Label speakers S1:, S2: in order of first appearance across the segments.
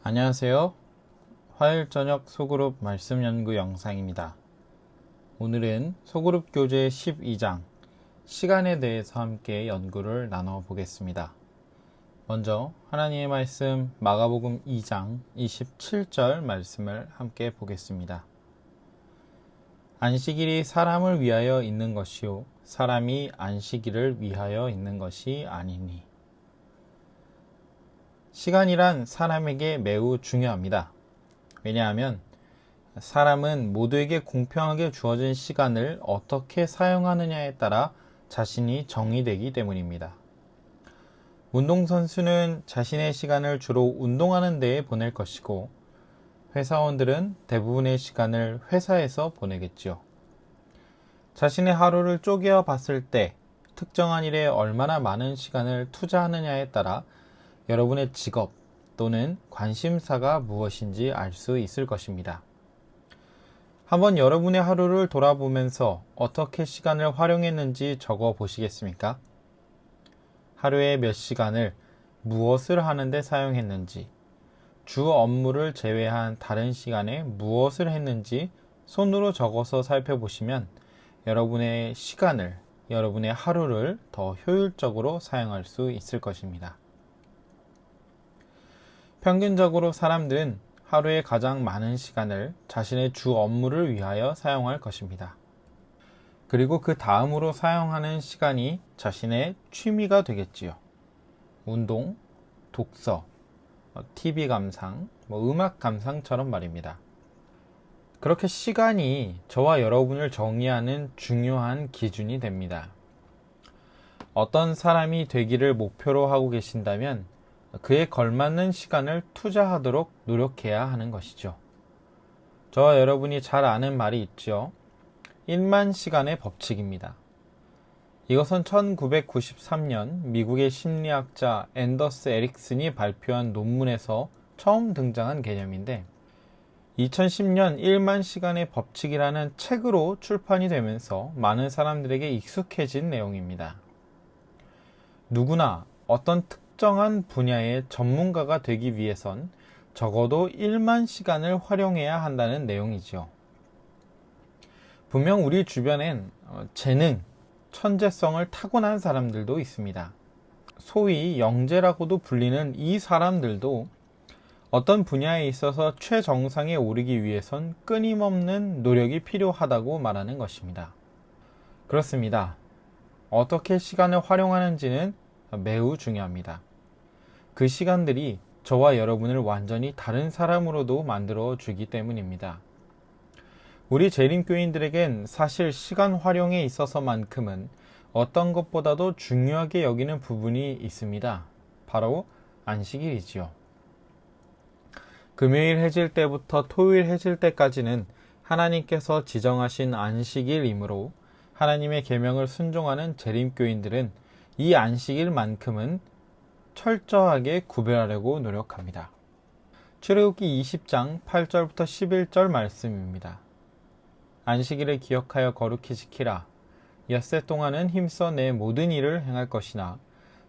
S1: 안녕하세요. 화요일 저녁 소그룹 말씀 연구 영상입니다. 오늘은 소그룹 교재 12장 시간에 대해서 함께 연구를 나눠 보겠습니다. 먼저 하나님의 말씀 마가복음 2장 27절 말씀을 함께 보겠습니다. 안식일이 사람을 위하여 있는 것이요 사람이 안식일을 위하여 있는 것이 아니니. 시간이란 사람에게 매우 중요합니다. 왜냐하면 사람은 모두에게 공평하게 주어진 시간을 어떻게 사용하느냐에 따라 자신이 정의되기 때문입니다. 운동선수는 자신의 시간을 주로 운동하는 데에 보낼 것이고, 회사원들은 대부분의 시간을 회사에서 보내겠지요. 자신의 하루를 쪼개어 봤을 때 특정한 일에 얼마나 많은 시간을 투자하느냐에 따라 여러분의 직업 또는 관심사가 무엇인지 알 수 있을 것입니다. 한번 여러분의 하루를 돌아보면서 어떻게 시간을 활용했는지 적어 보시겠습니까? 하루에 몇 시간을 무엇을 하는데 사용했는지, 주 업무를 제외한 다른 시간에 무엇을 했는지 손으로 적어서 살펴보시면 여러분의 시간을, 여러분의 하루를 더 효율적으로 사용할 수 있을 것입니다. 평균적으로 사람들은 하루에 가장 많은 시간을 자신의 주 업무를 위하여 사용할 것입니다. 그리고 그 다음으로 사용하는 시간이 자신의 취미가 되겠지요. 운동, 독서, TV 감상, 음악 감상처럼 말입니다. 그렇게 시간이 저와 여러분을 정의하는 중요한 기준이 됩니다. 어떤 사람이 되기를 목표로 하고 계신다면 그에 걸맞는 시간을 투자하도록 노력해야 하는 것이죠. 저와 여러분이 잘 아는 말이 있죠. 1만 시간의 법칙입니다. 이것은 1993년 미국의 심리학자 앤더스 에릭슨이 발표한 논문에서 처음 등장한 개념인데, 2010년 1만 시간의 법칙이라는 책으로 출판이 되면서 많은 사람들에게 익숙해진 내용입니다. 누구나 어떤 특정한 분야의 전문가가 되기 위해선 적어도 1만 시간을 활용해야 한다는 내용이죠. 분명 우리 주변엔 재능, 천재성을 타고난 사람들도 있습니다. 소위 영재라고도 불리는 이 사람들도 어떤 분야에 있어서 최정상에 오르기 위해선 끊임없는 노력이 필요하다고 말하는 것입니다. 그렇습니다. 어떻게 시간을 활용하는지는 매우 중요합니다. 그 시간들이 저와 여러분을 완전히 다른 사람으로도 만들어 주기 때문입니다. 우리 재림교인들에겐 사실 시간 활용에 있어서만큼은 어떤 것보다도 중요하게 여기는 부분이 있습니다. 바로 안식일이지요. 금요일 해질 때부터 토요일 해질 때까지는 하나님께서 지정하신 안식일이므로 하나님의 계명을 순종하는 재림교인들은 이 안식일만큼은 철저하게 구별하려고 노력합니다. 출애굽기 20장 8절부터 11절 말씀입니다. 안식일을 기억하여 거룩히 지키라. 엿새 동안은 힘써 내 모든 일을 행할 것이나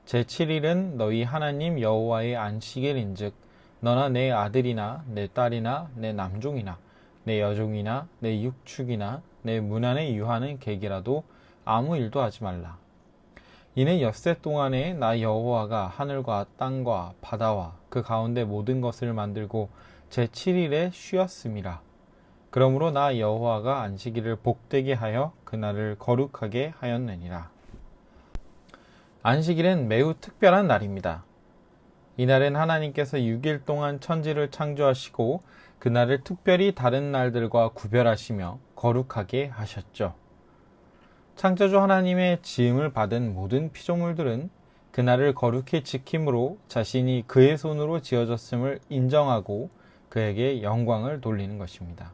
S1: 제7일은 너희 하나님 여호와의 안식일인즉 너나 내 아들이나 내 딸이나 내 남종이나 내 여종이나 내 육축이나 내 문안에 유하는 객이라도 아무 일도 하지 말라. 이는 엿새 동안에 나 여호와가 하늘과 땅과 바다와 그 가운데 모든 것을 만들고 제7일에 쉬었음이라. 그러므로 나 여호와가 안식일을 복되게 하여 그날을 거룩하게 하였느니라. 안식일은 매우 특별한 날입니다. 이날은 하나님께서 6일 동안 천지를 창조하시고 그날을 특별히 다른 날들과 구별하시며 거룩하게 하셨죠. 창조주 하나님의 지음을 받은 모든 피조물들은 그날을 거룩히 지킴으로 자신이 그의 손으로 지어졌음을 인정하고 그에게 영광을 돌리는 것입니다.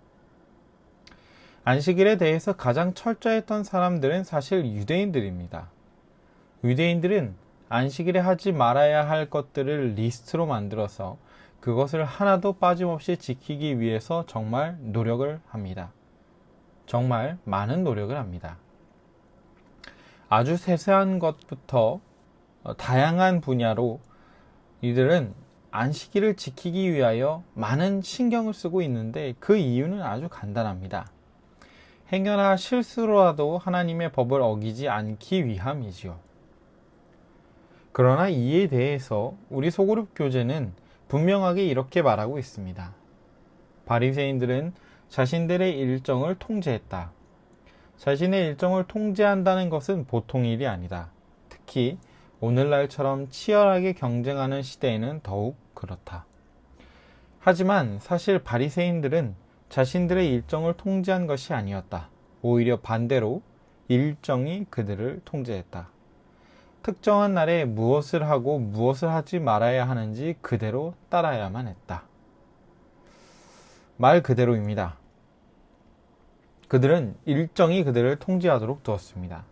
S1: 안식일에 대해서 가장 철저했던 사람들은 사실 유대인들입니다. 유대인들은 안식일에 하지 말아야 할 것들을 리스트로 만들어서 그것을 하나도 빠짐없이 지키기 위해서 정말 노력을 합니다. 정말 많은 노력을 합니다. 아주 세세한 것부터 다양한 분야로 이들은 안식일을 지키기 위하여 많은 신경을 쓰고 있는데 그 이유는 아주 간단합니다. 행여나 실수로라도 하나님의 법을 어기지 않기 위함이지요. 그러나 이에 대해서 우리 소그룹 교재는 분명하게 이렇게 말하고 있습니다. 바리새인들은 자신들의 일정을 통제했다. 자신의 일정을 통제한다는 것은 보통 일이 아니다. 특히 오늘날처럼 치열하게 경쟁하는 시대에는 더욱 그렇다. 하지만 사실 바리새인들은 자신들의 일정을 통제한 것이 아니었다. 오히려 반대로 일정이 그들을 통제했다. 특정한 날에 무엇을 하고 무엇을 하지 말아야 하는지 그대로 따라야만 했다. 말 그대로입니다. 그들은 일정이 그들을 통제하도록 두었습니다.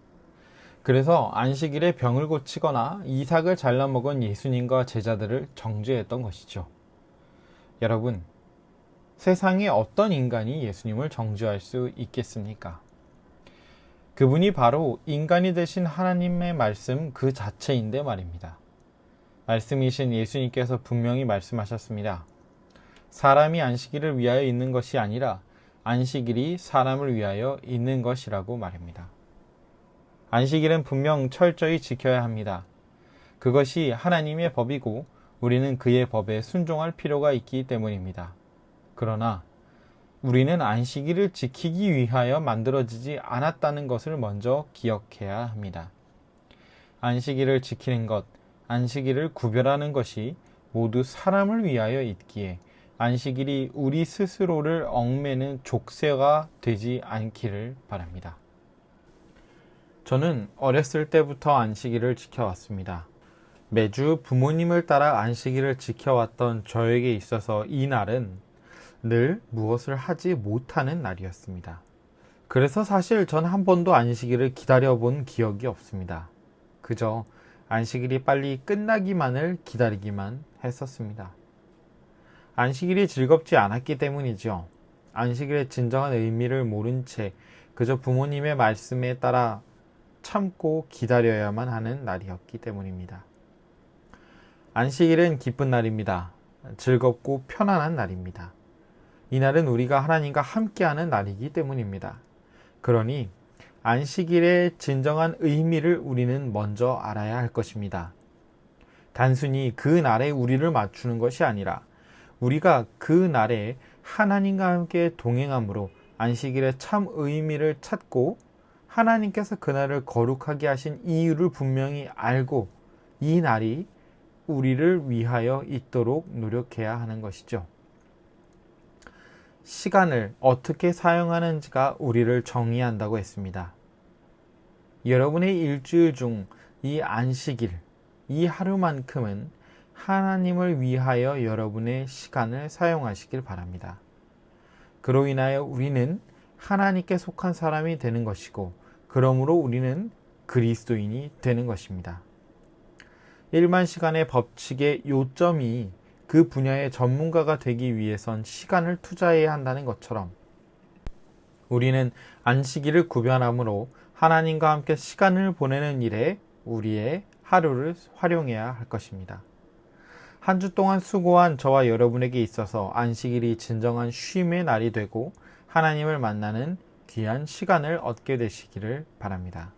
S1: 그래서 안식일에 병을 고치거나 이삭을 잘라 먹은 예수님과 제자들을 정죄했던 것이죠. 여러분, 세상에 어떤 인간이 예수님을 정죄할 수 있겠습니까? 그분이 바로 인간이 되신 하나님의 말씀 그 자체인데 말입니다. 말씀이신 예수님께서 분명히 말씀하셨습니다. 사람이 안식일을 위하여 있는 것이 아니라 안식일이 사람을 위하여 있는 것이라고 말입니다. 안식일은 분명 철저히 지켜야 합니다. 그것이 하나님의 법이고 우리는 그의 법에 순종할 필요가 있기 때문입니다. 그러나 우리는 안식일을 지키기 위하여 만들어지지 않았다는 것을 먼저 기억해야 합니다. 안식일을 지키는 것, 안식일을 구별하는 것이 모두 사람을 위하여 있기에 안식일이 우리 스스로를 얽매는 족쇄가 되지 않기를 바랍니다. 저는 어렸을 때부터 안식일을 지켜왔습니다. 매주 부모님을 따라 안식일을 지켜왔던 저에게 있어서 이 날은 늘 무엇을 하지 못하는 날이었습니다. 그래서 사실 전 한 번도 안식일을 기다려본 기억이 없습니다. 그저 안식일이 빨리 끝나기만을 기다리기만 했었습니다. 안식일이 즐겁지 않았기 때문이죠. 안식일의 진정한 의미를 모른 채 그저 부모님의 말씀에 따라 참고 기다려야만 하는 날이었기 때문입니다. 안식일은 기쁜 날입니다. 즐겁고 편안한 날입니다. 이 날은 우리가 하나님과 함께하는 날이기 때문입니다. 그러니 안식일의 진정한 의미를 우리는 먼저 알아야 할 것입니다. 단순히 그 날에 우리를 맞추는 것이 아니라 우리가 그 날에 하나님과 함께 동행함으로 안식일의 참 의미를 찾고 하나님께서 그날을 거룩하게 하신 이유를 분명히 알고 이 날이 우리를 위하여 있도록 노력해야 하는 것이죠. 시간을 어떻게 사용하는지가 우리를 정의한다고 했습니다. 여러분의 일주일 중 이 안식일, 이 하루만큼은 하나님을 위하여 여러분의 시간을 사용하시길 바랍니다. 그로 인하여 우리는 하나님께 속한 사람이 되는 것이고, 그러므로 우리는 그리스도인이 되는 것입니다. 일반 시간의 법칙의 요점이 그 분야의 전문가가 되기 위해선 시간을 투자해야 한다는 것처럼 우리는 안식일을 구별함으로 하나님과 함께 시간을 보내는 일에 우리의 하루를 활용해야 할 것입니다. 한 주 동안 수고한 저와 여러분에게 있어서 안식일이 진정한 쉼의 날이 되고 하나님을 만나는 귀한 시간을 얻게 되시기를 바랍니다.